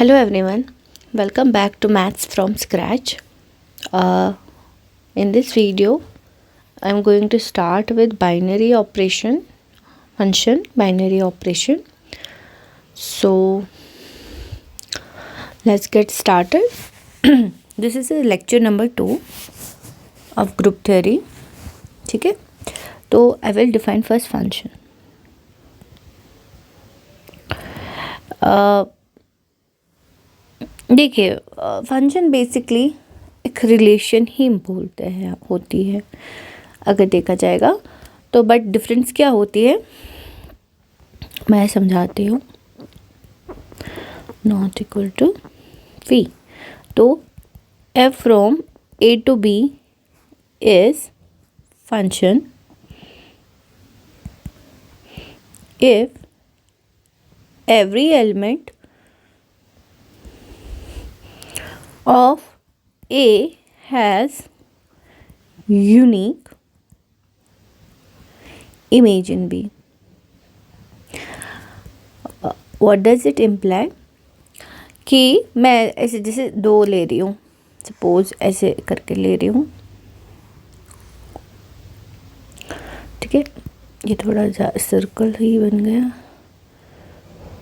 Hello everyone, welcome back to Maths from Scratch. In this video, I'm going to start with binary operation, binary operation. So let's get started. This is a lecture number 2 of group theory. ठीक है, तो I will define first function. देखिए, function basically एक relation ही बोलते हैं होती है अगर देखा जाएगा तो, बट डिफरेंस क्या होती है मैं समझाती हूँ. नॉट इक्वल टू फी, तो F from A to B is function if every element of A has unique image in B. What does it imply? कि मैं ऐसे जैसे दो ले रही हूँ, सपोज ऐसे करके ले रही हूँ, ठीक है, ये थोड़ा सर्कल ही बन गया,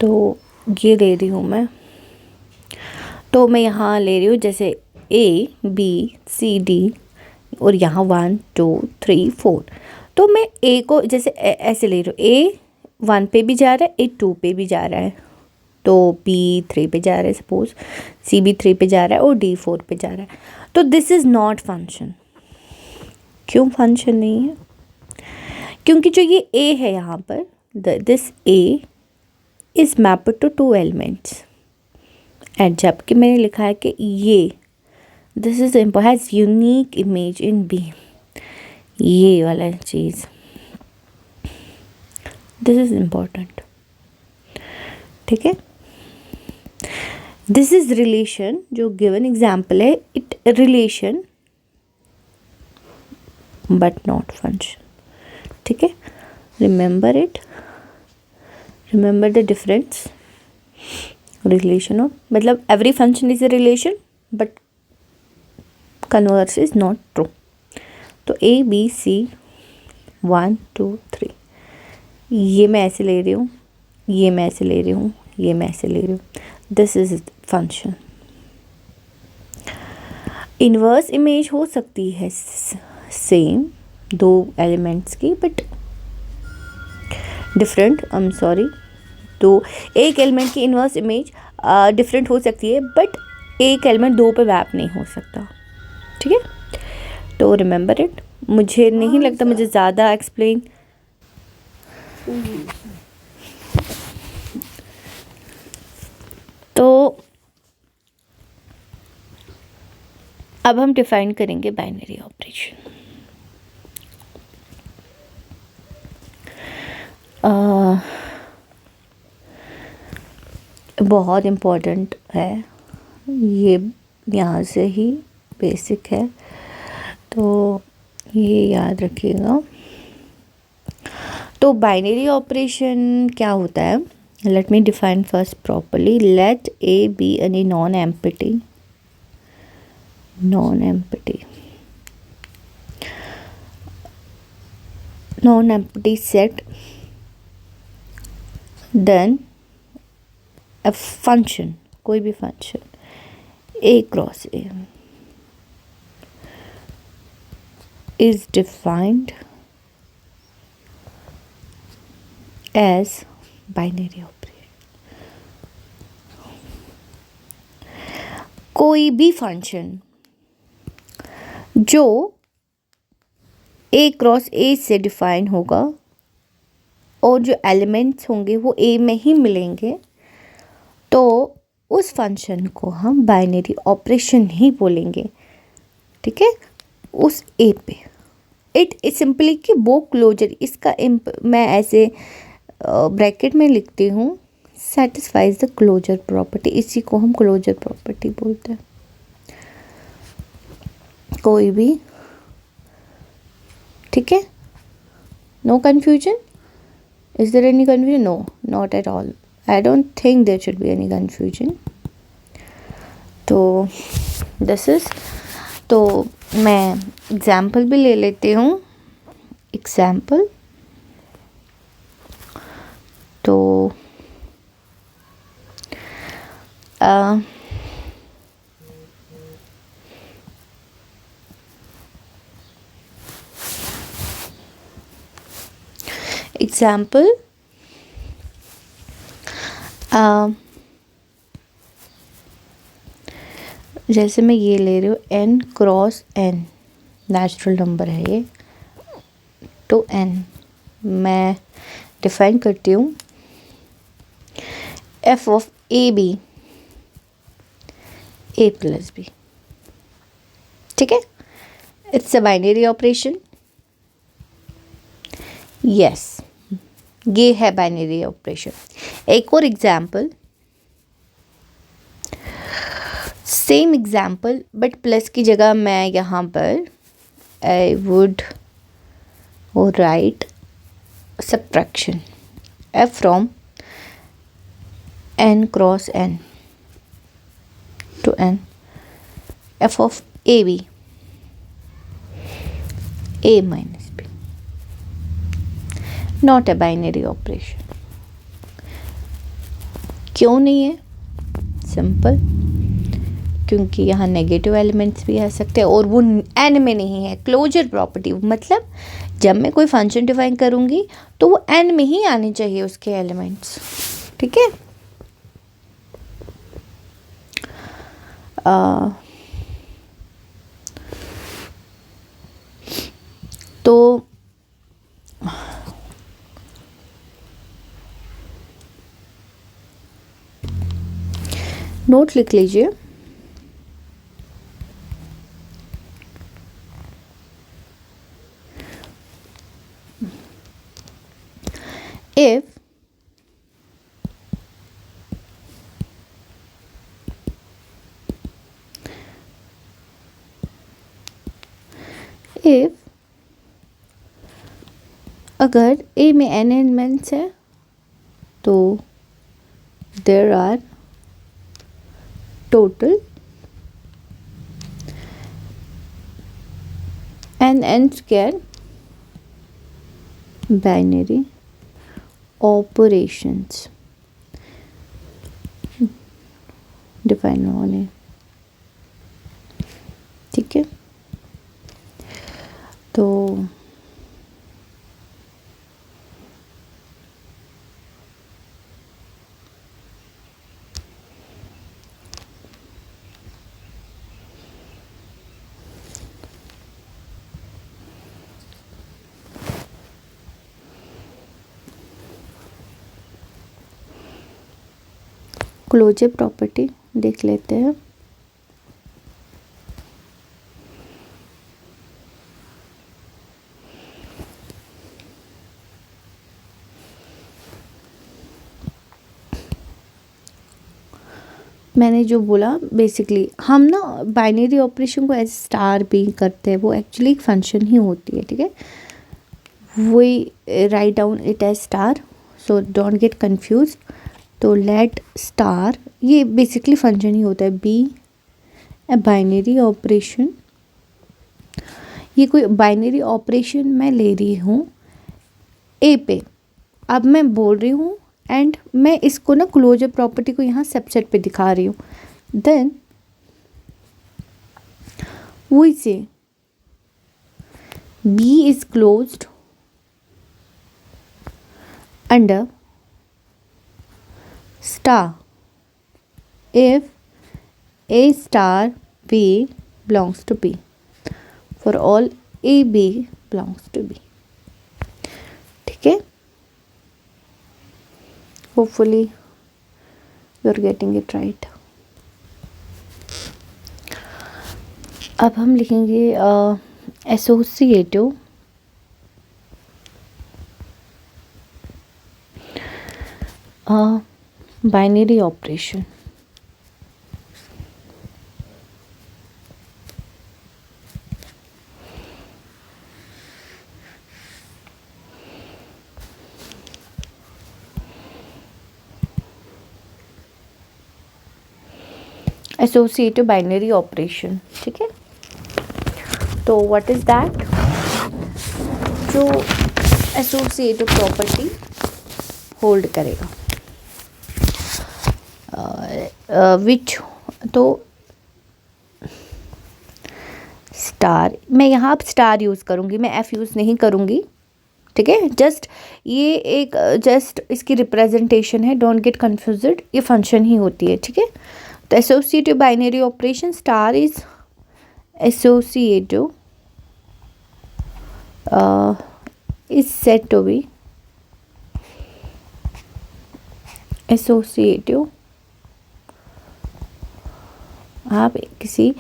तो ये ले रही हूँ मैं, तो मैं यहाँ ले रही हूँ जैसे ए बी सी डी और यहाँ 1 2 3 4, तो मैं ए को जैसे ऐसे ले रही हूँ, ए 1 पे भी जा रहा है, ए 2 पे भी जा रहा है, तो बी 3 पे जा रहा है, सपोज सी भी 3 पे जा रहा है और डी 4 पे जा रहा है, तो दिस इज़ नॉट फंक्शन. क्यों फंक्शन नहीं है? क्योंकि जो ये ए है यहाँ पर, this A is mapped to 2 elements and जबकि मैंने लिखा है कि ये this is has unique image in B, ये वाला चीज़, दिस इज इम्पोर्टेंट. ठीक है, दिस इज रिलेशन, जो गिवन एग्जाम्पल है, it relation but not function. ठीक है, remember it, remember the difference. Relation of मतलब every function is a relation but converse is not true. तो A B C 1 2 3, ये मैं ऐसे ले रही हूँ, ये मैं ऐसे ले रही हूँ, ये मैं ऐसे ले रही हूँ, this is function. Inverse image हो सकती है सेम दो एलिमेंट्स की, but different, I am sorry, तो एक एलिमेंट की इन्वर्स इमेज डिफरेंट हो सकती है, बट एक एलिमेंट दो पे मैप नहीं हो सकता. ठीक है, तो रिमेंबर इट. मुझे नहीं लगता मुझे ज़्यादा एक्सप्लेन, तो अब हम डिफाइन करेंगे बाइनरी ऑपरेशन. बहुत इम्पोर्टेंट है ये, यहाँ से ही बेसिक है, तो ये याद रखिएगा. तो बाइनरी ऑपरेशन क्या होता है? Let me define first properly. Let A B any non empty set, then a function, कोई भी function A cross A is defined as binary operation. कोई भी फंक्शन जो A क्रॉस A से डिफाइन होगा और जो एलिमेंट्स होंगे वो A में ही मिलेंगे, तो उस फंक्शन को हम बाइनरी ऑपरेशन ही बोलेंगे. ठीक है, उस ए पे इट सिंपली कि वो क्लोजर, इसका मैं ऐसे ब्रैकेट में लिखती हूँ, सेटिस्फाइज द क्लोजर प्रॉपर्टी, इसी को हम क्लोजर प्रॉपर्टी बोलते हैं. कोई भी, ठीक है, no confusion. Is there any confusion? No, not at all. I don't think there should be any confusion. तो दिस इज़, तो मैं एग्ज़ाम्पल भी ले लेती हूँ। एग्ज़ाम्पल, तो एग्ज़ाम्पल, जैसे मैं ये ले रही हूँ n cross n, natural number है ये, तो n मैं डिफाइन करती हूँ f of A B, a plus b, ठीक है। It's a binary operation, yes, ये है बाइनरी ऑपरेशन। एक और example, same example but plus की जगह मैं यहाँ पर I would write subtraction, f from n cross n to n, f of ab, a minus b, not a binary operation। क्यों नहीं है? सिंपल, क्योंकि यहाँ नेगेटिव एलिमेंट्स भी आ सकते हैं और वो n में नहीं है। क्लोजर प्रॉपर्टी मतलब जब मैं कोई फंक्शन डिफाइन करूँगी तो वो n में ही आने चाहिए उसके एलिमेंट्स, ठीक है। तो नोट लिख लीजिए, if अगर A में n एलिमेंट्स है तो there are total n square binary operations define होने, ठीक है। तो क्लोजर प्रॉपर्टी देख लेते हैं। मैंने जो बोला बेसिकली हम ना बाइनरी ऑपरेशन को एज स्टार भी करते हैं, वो एक्चुअली एक फंक्शन ही होती है, ठीक है। वही write down it as star, so don't get confuse. तो लेट स्टार ये बेसिकली फंक्शन ही होता है, बी ए बाइनरी ऑपरेशन। ये कोई बाइनरी ऑपरेशन मैं ले रही हूँ ए पे, अब मैं बोल रही हूँ एंड मैं इसको ना क्लोजर प्रॉपर्टी को यहाँ सबसेट पे दिखा रही हूँ, then we say B is closed under star if A star B belongs to B, for all A B belongs to B, ठीक है। Hopefully you are getting it right। अब हम लिखेंगे associative binary operation. Associative binary operation, ठीक है। तो what is that? जो associative property hold करेगा विच, तो स्टार, मैं यहाँ स्टार यूज़ करूँगी, मैं एफ यूज़ नहीं करूँगी, ठीक है। जस्ट ये एक जस्ट इसकी रिप्रेजेंटेशन है, डोंट गेट कन्फ्यूज्ड, ये फंक्शन ही होती है, ठीक है। तो associative binary operation, star is associative is said to be associative। आप किसी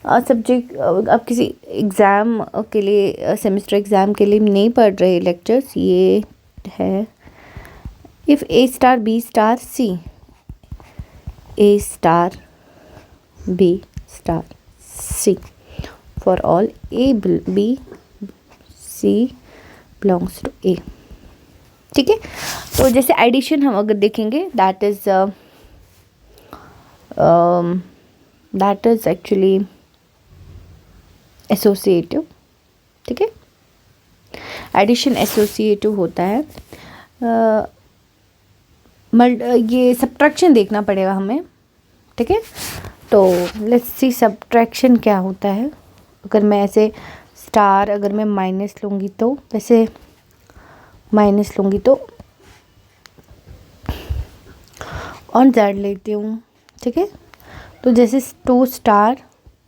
सब्जेक्ट, आप किसी एग्ज़ाम के लिए, सेमेस्टर एग्ज़ाम के लिए नहीं पढ़ रहे लेक्चर्स, ये है if A star B star C, A star B star C for all A B C belongs to A, ठीक है। तो जैसे एडिशन हम अगर देखेंगे, दैट इज़ एक्चुअली एसोसिएटिव, ठीक है। एडिशन एसोसिएटिव होता है। ये सब्ट्रैक्शन देखना पड़ेगा हमें, ठीक है। तो लेट्स सी सब्ट्रैक्शन क्या होता है। अगर मैं ऐसे स्टार, अगर मैं माइनस लूँगी तो, वैसे माइनस लूँगी तो ऑन जेड लेती हूँ, ठीक है। तो जैसे 2 स्टार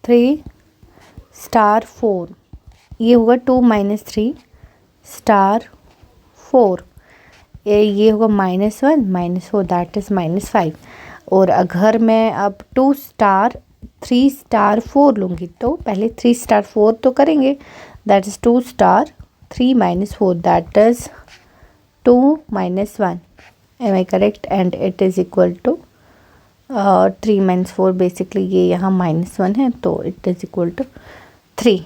3 स्टार 4, ये होगा 2 - 3 स्टार 4, ये होगा -1 - 4, दैट इज़ -5। और अगर मैं अब 2 स्टार 3 स्टार 4 लूँगी तो पहले 3 स्टार 4 तो करेंगे, that is 2 star 3 - 4, that is 2 - 1, am I correct? And it is equal to 3 - 4, basically ये यहाँ -1 है, तो इट इज़ इक्वल टू 3।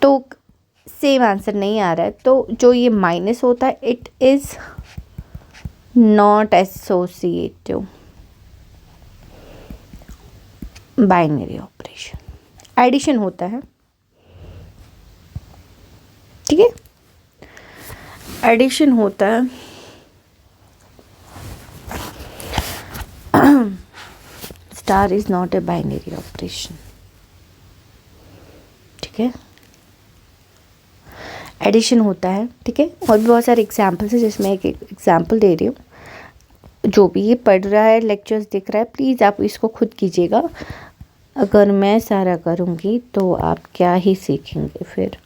तो सेम आंसर नहीं आ रहा है, तो जो ये माइनस होता है it is not associative binary operation. Addition होता है, ठीक है, एडिशन होता है। Star is not a binary operation, ठीक है। एडिशन होता है, ठीक है। और भी बहुत सारे एग्जाम्पल्स हैं, जिसमें एक एग्जाम्पल दे रही हूँ। जो भी ये पढ़ रहा है, लेक्चर्स देख रहा है, प्लीज़ आप इसको खुद कीजिएगा। अगर मैं सारा करूँगी तो आप क्या ही सीखेंगे फिर।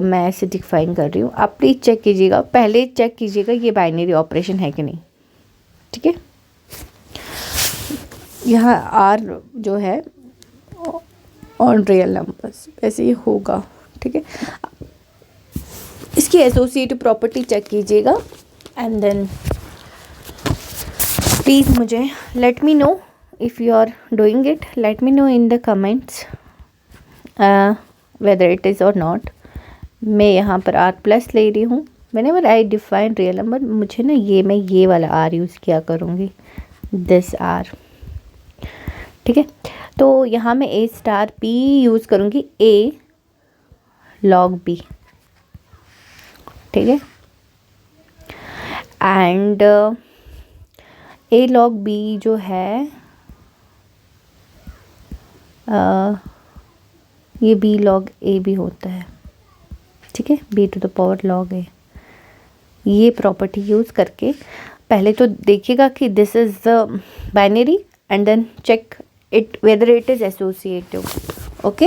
मैं ऐसे डिफाइन कर रही हूँ, आप प्लीज़ चेक कीजिएगा, पहले चेक कीजिएगा ये बाइनरी ऑपरेशन है कि नहीं, ठीक है। यहाँ आर जो है ऑन रियल नंबर्स, ऐसे ही होगा, ठीक है। इसकी एसोसिएटिव प्रॉपर्टी चेक कीजिएगा एंड देन प्लीज़ मुझे let me know if you are doing it, let me know in the comments whether it is or not. मैं यहाँ पर आर प्लस ले रही हूँ, whenever I define real number, मुझे ना मैं ये वाला आर यूज़ किया करूँगी, दिस आर, ठीक है। तो यहाँ मैं ए स्टार बी यूज़ करूँगी, ए लॉग बी, ठीक है। एंड ए लॉग बी जो है ये बी लॉग ए भी होता है, ठीक है, B to the power log A. ये प्रॉपर्टी यूज़ करके पहले तो देखिएगा कि this is the binary and then check it whether it is associative, okay.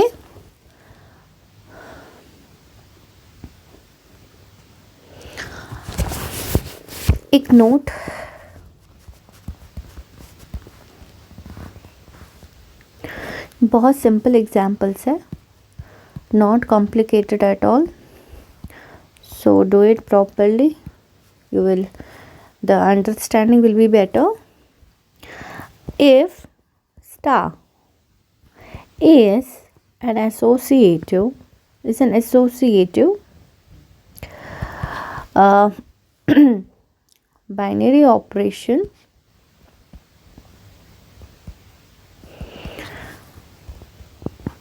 एक नोट, बहुत सिंपल एग्जाम्पल्स है, not complicated at all, so do it properly, you will, the understanding will be better. If star is an associative, binary operation,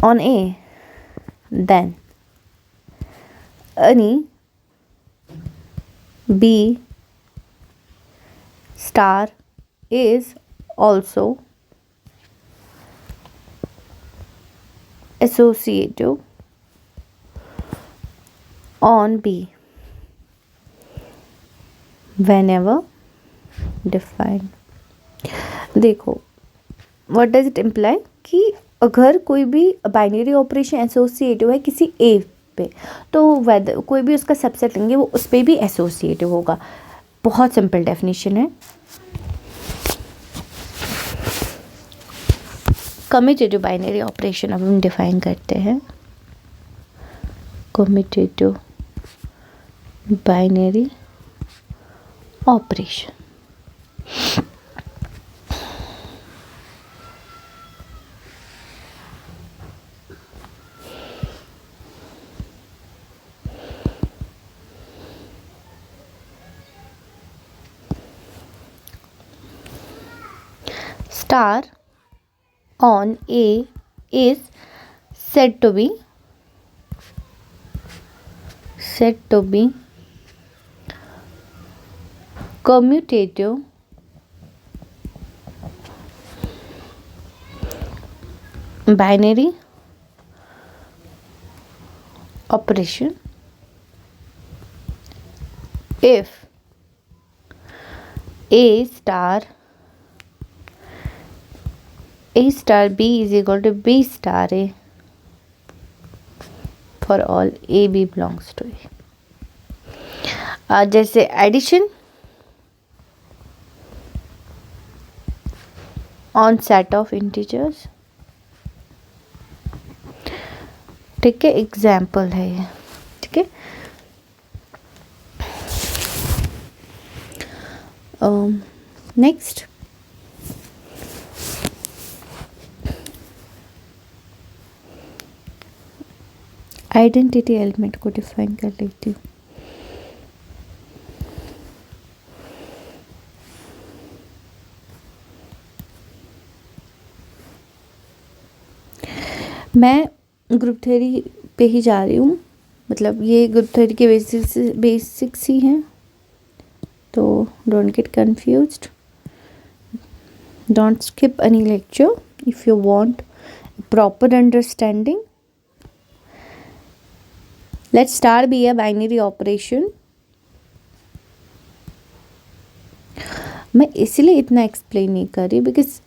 on A, then any B star is also associative on B whenever defined. देखो, what does it imply कि अगर कोई भी binary operation associative है किसी ए पे, तो weather कोई भी उसका सबसेट लेंगे वो उस पर भी एसोसिएटिव होगा. बहुत सिंपल डेफिनेशन है. कम्यूटेटिव बाइनरी ऑपरेशन अब हम डिफाइन करते हैं. Commutative binary operation star on A is said to be commutative binary operation if A star B is equal to B star A for all A B belongs to A. जैसे addition on set of integers. ठीक है, example है ये. ठीक है, next identity element को define कर लेती हूँ. मैं ग्रुप थ्योरी पे ही जा रही हूँ, मतलब ये ग्रुप थ्योरी के बेसिक्स ही हैं, तो don't get confused, don't skip any lecture if you want proper understanding. Let's start be a binary operation. मैं इसलिए इतना एक्सप्लेन नहीं कर रही बिकॉज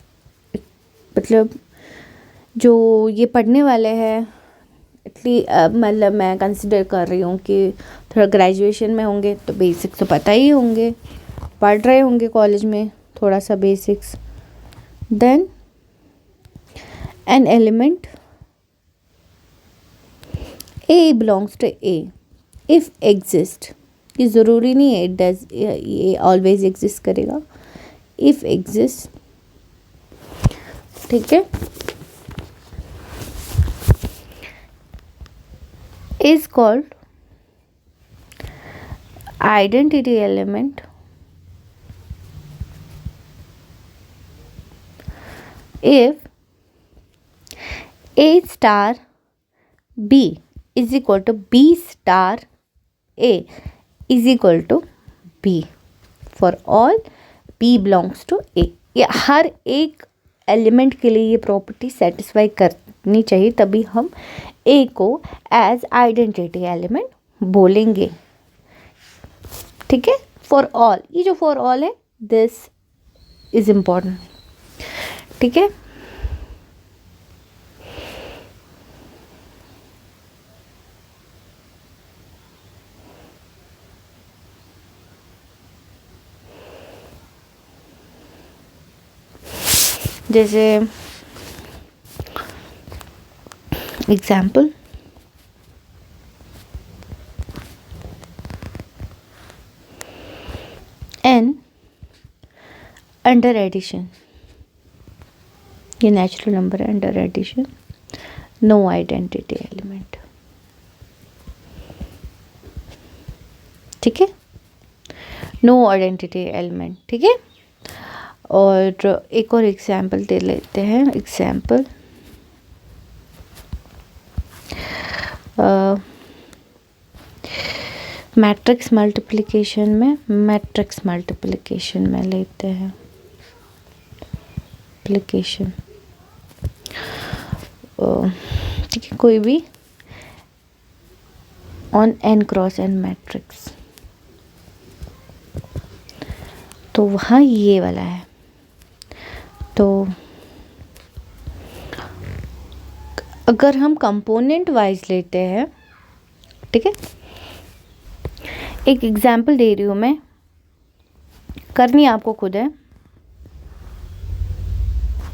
मतलब जो ये पढ़ने वाले हैं मतलब मैं कंसिडर कर रही हूँ कि थोड़ा ग्रेजुएशन में होंगे तो बेसिक्स तो पता ही होंगे, पढ़ रहे होंगे कॉलेज में थोड़ा सा basics. Then an element A belongs to A if exist. ये ज़रूरी नहीं है ये ऑलवेज एग्जिस्ट करेगा. इफ एग्जिस्ट, ठीक है, is called identity element if A star B is equal to B star A is equal to B for all B belongs to A. ये हर एक एलिमेंट के लिए ये प्रॉपर्टी सेटिस्फाई करनी चाहिए, तभी हम A को एज आइडेंटिटी एलिमेंट बोलेंगे. ठीक है, फॉर ऑल, ये जो फॉर ऑल है दिस इज इम्पॉर्टेंट. ठीक है, जैसे एग्जाम्पल n अंडर एडिशन, ये नेचुरल नंबर है under addition, no identity element. ठीक है, नो आइडेंटिटी एलिमेंट. ठीक है, और एक और एग्जाम्पल दे लेते हैं. एग्जाम्पल मैट्रिक्स मल्टीप्लिकेशन में लेते हैं एप्लीकेशन, ठीक है, कोई भी on n cross n matrix, तो वहाँ ये वाला है। तो अगर हम कंपोनेंट वाइज लेते हैं, ठीक है, एक एग्जांपल दे रही हूँ मैं, करनी आपको खुद है,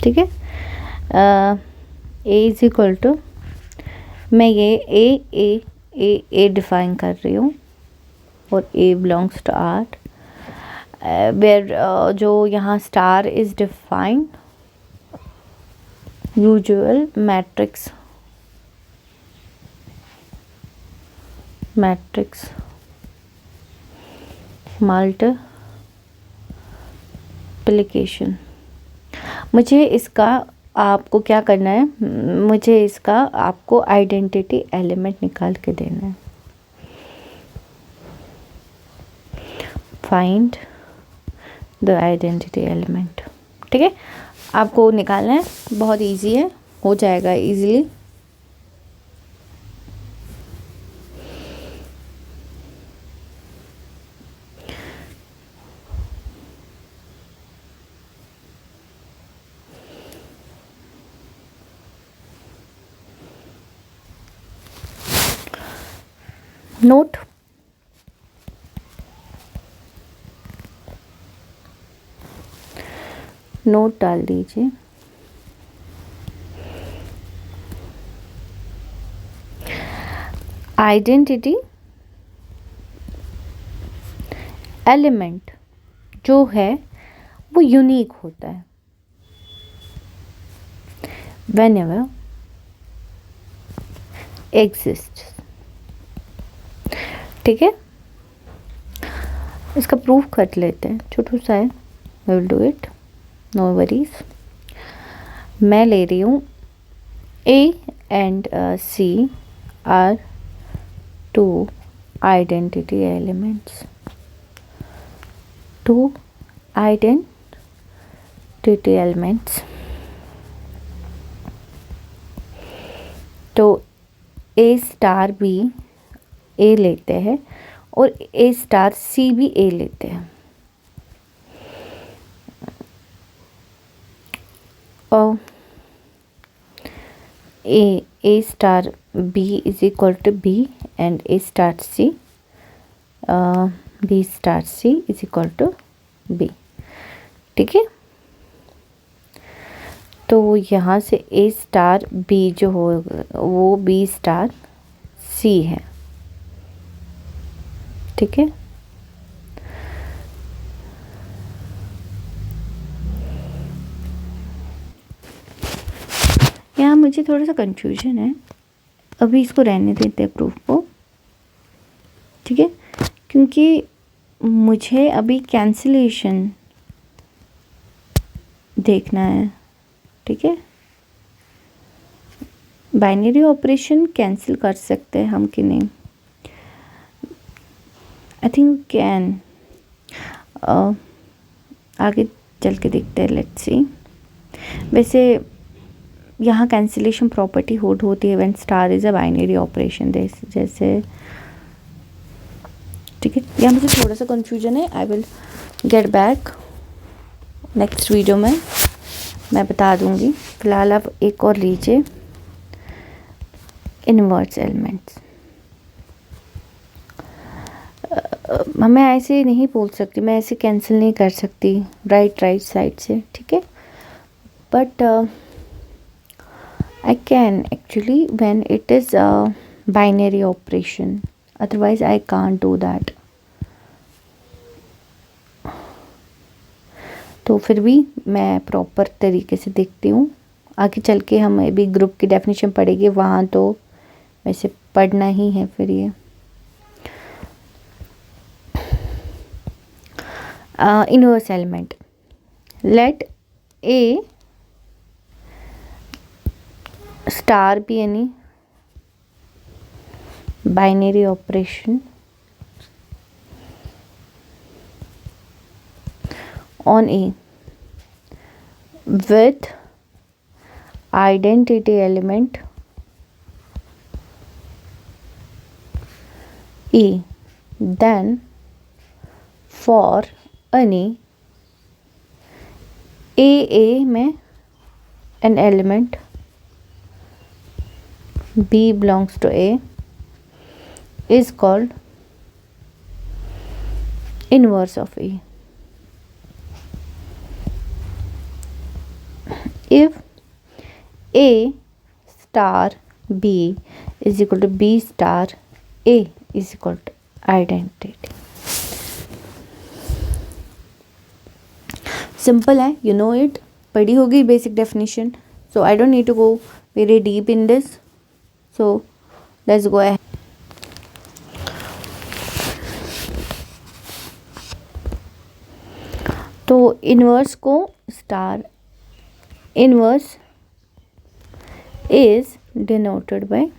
ठीक है। ए इज इक्वल टू, मैं ये ए डिफाइन कर रही हूँ और ए बिलोंग्स टू आर, वेयर जो यहाँ star is defined usual matrix multiplication. मुझे इसका आपको क्या करना है, मुझे इसका आपको आइडेंटिटी एलिमेंट निकाल के देना है। फाइंड द आइडेंटिटी एलिमेंट, ठीक है, आपको निकालना है, बहुत इजी है, हो जाएगा इजीली। नोट डाल दीजिए। आइडेंटिटी एलिमेंट जो है वो यूनिक होता है whenever exists, ठीक है। इसका प्रूफ कर लेते हैं, छोटू सा है, I will do it, no worries। मैं ले रही हूँ A and C are two identity elements, two identity elements। तो A स्टार B A लेते हैं और A स्टार C भी A लेते हैं, और A star B is equal to B and A star C B star C is equal to B, ठीक है। तो यहाँ से A स्टार B जो हो वो B स्टार C है, ठीक है। यहाँ मुझे थोड़ा सा कंफ्यूजन है, अभी इसको रहने देते हैं प्रूफ को, ठीक है, क्योंकि मुझे अभी कैंसिलेशन देखना है, ठीक है। बाइनरी ऑपरेशन कैंसिल कर सकते हैं हम कि नहीं, आई थिंक कैन, आगे चल के देखते हैं, लेट्स सी। वैसे यहाँ कैंसिलेशन प्रॉपर्टी होल्ड होती है when star is a binary operation, जैसे, ठीक है। यहाँ मुझे थोड़ा सा कंफ्यूजन है, I will get back next video में, मैं बता दूँगी। फ़िलहाल आप एक और लीजिए, इनवर्स एलिमेंट्स। मैं ऐसे नहीं बोल सकती, मैं ऐसे कैंसिल नहीं कर सकती राइट साइड से, ठीक है, but I can actually when it is a binary operation, otherwise I can't do that। तो फिर भी मैं प्रॉपर तरीके से देखती हूँ, आगे चल के हम अभी ग्रुप की डेफिनेशन पढ़ेंगे, वहाँ तो वैसे पढ़ना ही है फिर ये। Inverse element, let A star B any binary operation on A with identity element E, then for any A में an element B belongs to A is called inverse of A. If A star B is equal to B star A is equal to identity. Simple है, you know it, पढ़ी होगी basic definition, so I don't need to go very deep in this. So let's go ahead. तो inverse को star inverse is denoted by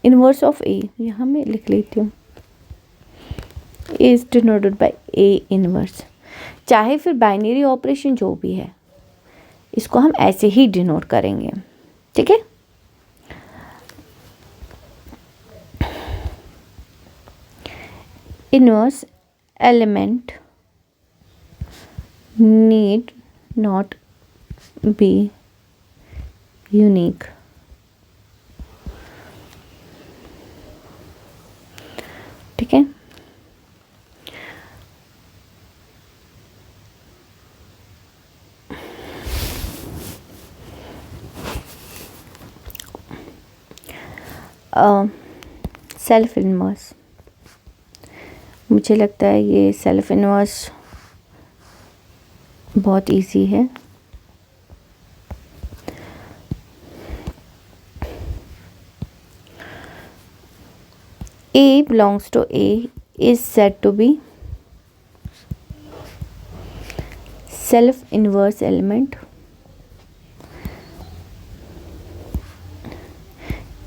inverse of A, यहाँ मैं लिख लेती हूँ, is denoted by A inverse. चाहे फिर बाइनरी ऑपरेशन जो भी है इसको हम ऐसे ही डिनोट करेंगे, ठीक है. Inverse element need not be unique. ठीक है. सेल्फ इनवर्स, मुझे लगता है ये सेल्फ इनवर्स बहुत इजी है. A belongs to A is said to be self inverse element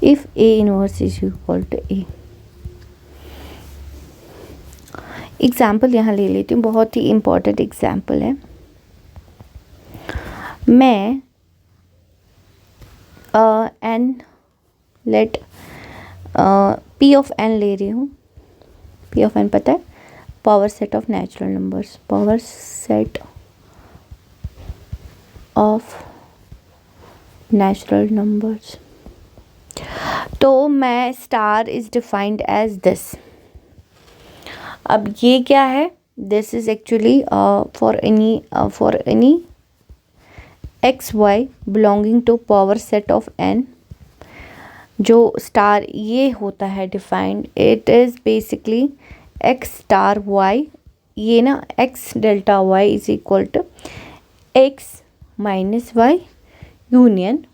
if A inverse is equal to A. Example यहाँ ले लेती हूँ, बहुत ही इम्पोर्टेंट एग्जाम्पल है. मैं N let P of N ले रही हूँ. पी ऑफ एन पता है, power set of natural numbers, power set of natural numbers. तो मैं star is defined as this. अब ये क्या है, this is actually for any X Y belonging to power set of N. जो star ये होता है defined, it is basically X star Y. ये ना X delta Y is equal to X minus Y union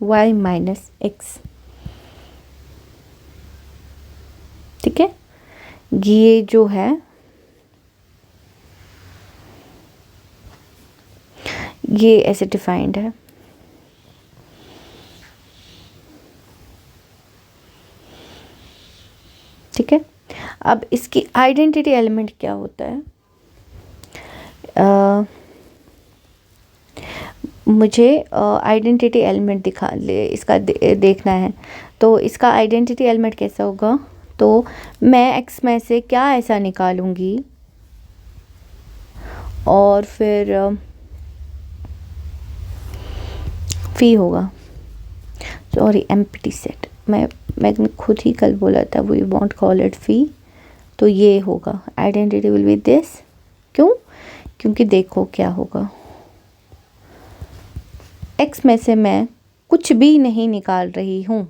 Y minus X. ठीक है, ये जो है ये ऐसे डिफाइंड है. ठीक है, अब इसकी आइडेंटिटी एलिमेंट क्या होता है, मुझे आइडेंटिटी एलिमेंट दिखा ले इसका देखना है. तो इसका आइडेंटिटी एलिमेंट कैसा होगा, तो मैं एक्स में से क्या ऐसा निकालूंगी और फिर फी होगा, सॉरी एम्प्टी सेट, मैंने खुद ही कल बोला था वी वॉन्ट कॉल इट फी. तो ये होगा आइडेंटिटी विल बी दिस. क्यों, क्योंकि देखो क्या होगा, एक्स में से मैं कुछ भी नहीं निकाल रही हूँ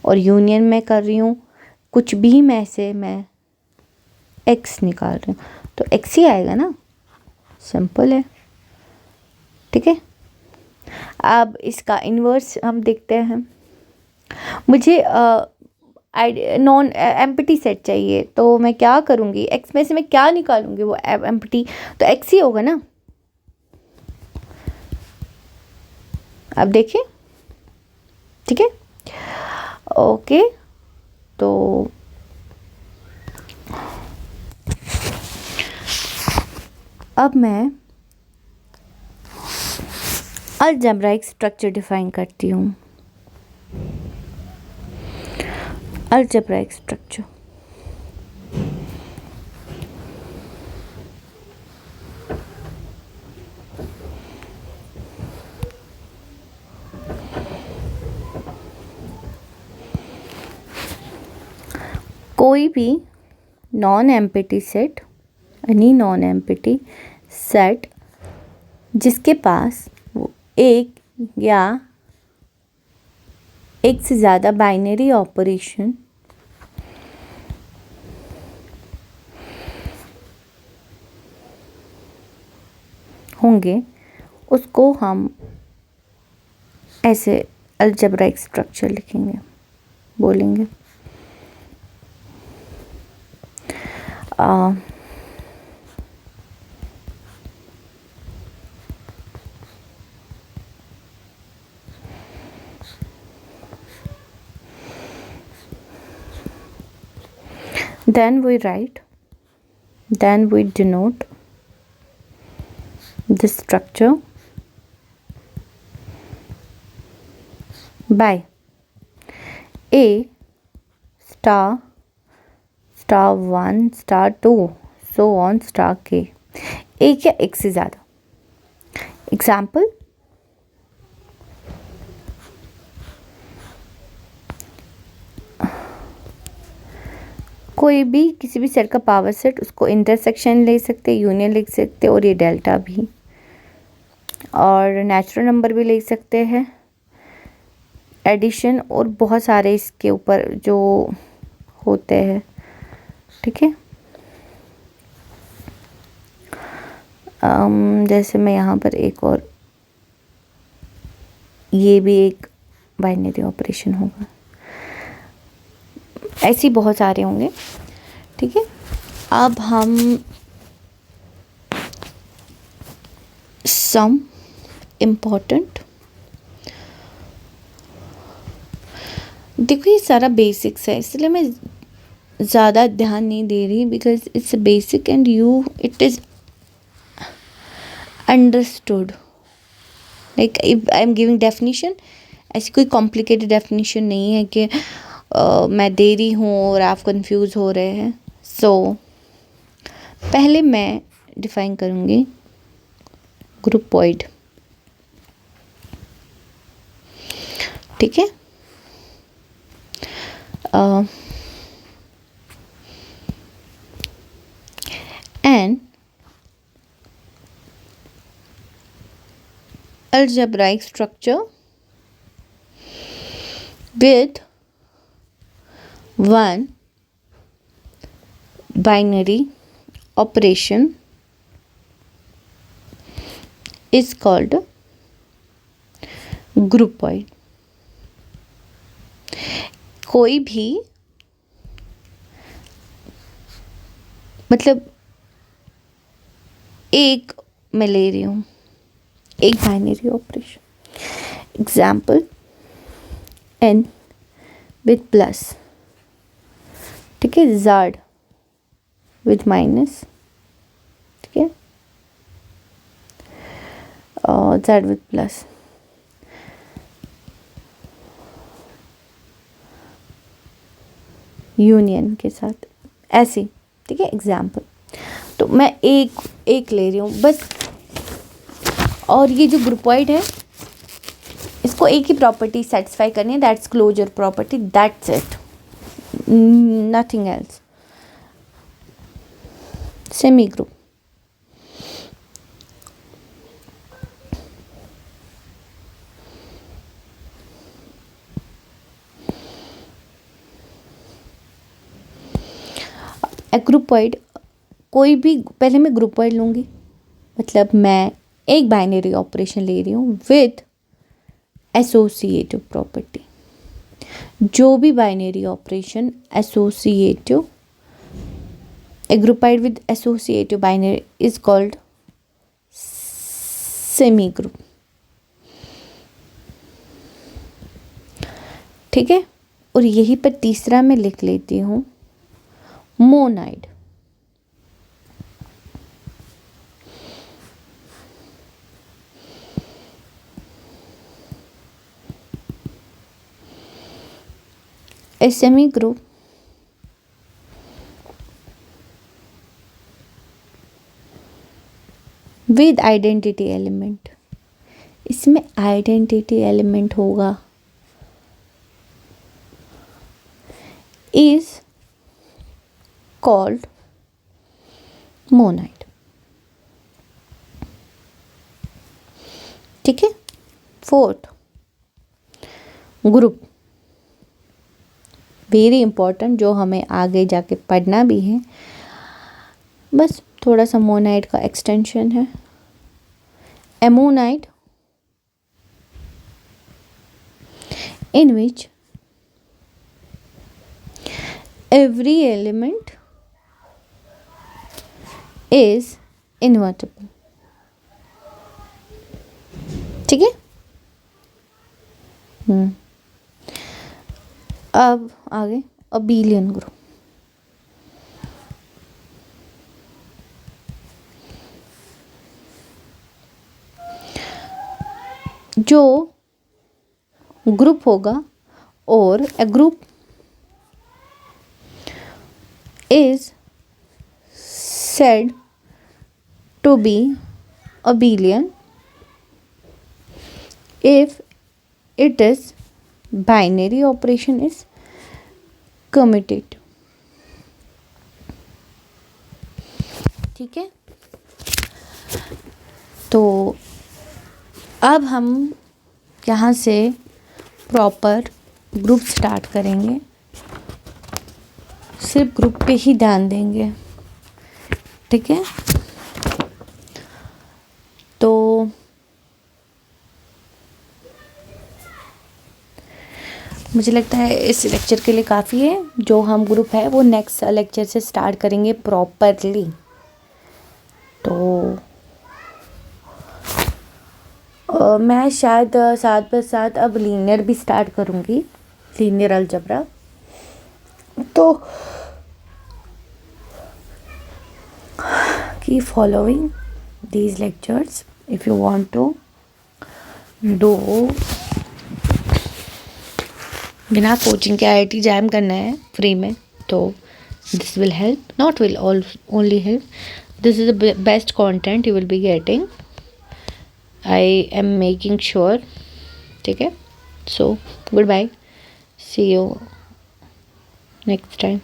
और यूनियन में कर रही हूँ कुछ भी में से मैं एक्स निकाल रही हूँ, तो एक्स ही आएगा ना, सिंपल है. ठीक है, अब इसका इन्वर्स हम देखते हैं. मुझे नॉन एम्प्टी सेट चाहिए, तो मैं क्या करूँगी, एक्स में से मैं क्या निकालूंगी, वो एम्प्टी, तो एक्स ही होगा ना. अब देखिए, ठीक है। ओके, तो अब मैं अलजेब्राइक स्ट्रक्चर डिफाइन करती हूँ। अलजेब्राइक स्ट्रक्चर, कोई भी non empty set, any non empty set जिसके पास एक या एक से ज़्यादा बाइनरी ऑपरेशन होंगे, उसको हम ऐसे अलजेब्राइक स्ट्रक्चर लिखेंगे, बोलेंगे। Then we denote the structure by A star, star 1, star 2, so on, star k, एक या एक से ज़्यादा। एग्जाम्पल, कोई भी किसी भी सेट का पावर सेट, उसको इंटरसेक्शन ले सकते, यूनियन लिख सकते, और ये डेल्टा भी, और नेचुरल नंबर भी ले सकते हैं, एडिशन, और बहुत सारे इसके ऊपर जो होते हैं, ठीक है। जैसे मैं यहाँ पर एक और, ये भी एक बाइनरी ऑपरेशन होगा, ऐसे बहुत सारे होंगे, ठीक है। अब हम सम इम्पोर्टेंट, देखो ये सारा बेसिक्स है, इसलिए मैं ज़्यादा ध्यान नहीं दे रही, because it's basic and you it is understood. Like if I am giving definition, ऐसी कोई कॉम्प्लिकेटेड डेफिनेशन नहीं है कि मैं दे रही हूँ और आप कंफ्यूज हो रहे हैं। सो पहले मैं डिफाइन करूँगी ग्रुपॉइड, ठीक है। An algebraic structure with one binary operation is called groupoid। कोई भी, मतलब एक मैं ले रही हूँ, एक binary operation, example n with plus, ठीक है, z विथ माइनस, ठीक है, और z विथ प्लस, यूनियन के साथ, ऐसे, ठीक है, एग्जाम्पल। तो मैं एक ले रही हूँ बस, और ये जो ग्रुपॉइड है इसको एक ही प्रॉपर्टी सेटिस्फाई करनी है, that's closure property, that's it, nothing else. Semi group, groupoid कोई भी, पहले मैं ग्रुपॉइड लूँगी, मतलब मैं एक बाइनरी ऑपरेशन ले रही हूँ विथ एसोसिएटिव प्रॉपर्टी। जो भी binary operation associative, a groupoid with associative binary is called semi group. ठीक है। और यहीं पर तीसरा मैं लिख लेती हूँ monoid. SME group with identity element, इसमें आइडेंटिटी एलिमेंट होगा इज कॉल्ड मोनाइड। ठीक है। फोर्थ ग्रुप, वेरी इंपॉर्टेंट, जो हमें आगे जाके पढ़ना भी है, बस थोड़ा सा मोनाइड का एक्सटेंशन है। एमोनाइड in which every element is invertible। ठीक है। अब आगे अबेलियन ग्रुप, जो ग्रुप होगा और a group is said to be abelian if its binary operation is commutative। ठीक है। तो अब हम यहाँ से प्रॉपर ग्रुप स्टार्ट करेंगे, सिर्फ ग्रुप पे ही ध्यान देंगे। ठीक है। तो मुझे लगता है इस लेक्चर के लिए काफ़ी है। जो हम ग्रुप है वो नेक्स्ट लेक्चर से स्टार्ट करेंगे प्रॉपरली। तो मैं शायद साथ पर साथ अब लीनियर भी स्टार्ट करूँगी, लीनियर अलजेब्रा। तो keep following these lectures if you want to do. बिना कोचिंग के IIT जैम करना है फ्री में, तो this will help, not will only help, this is the best content you will be getting, I am making sure। ठीक है। So goodbye, see you next time।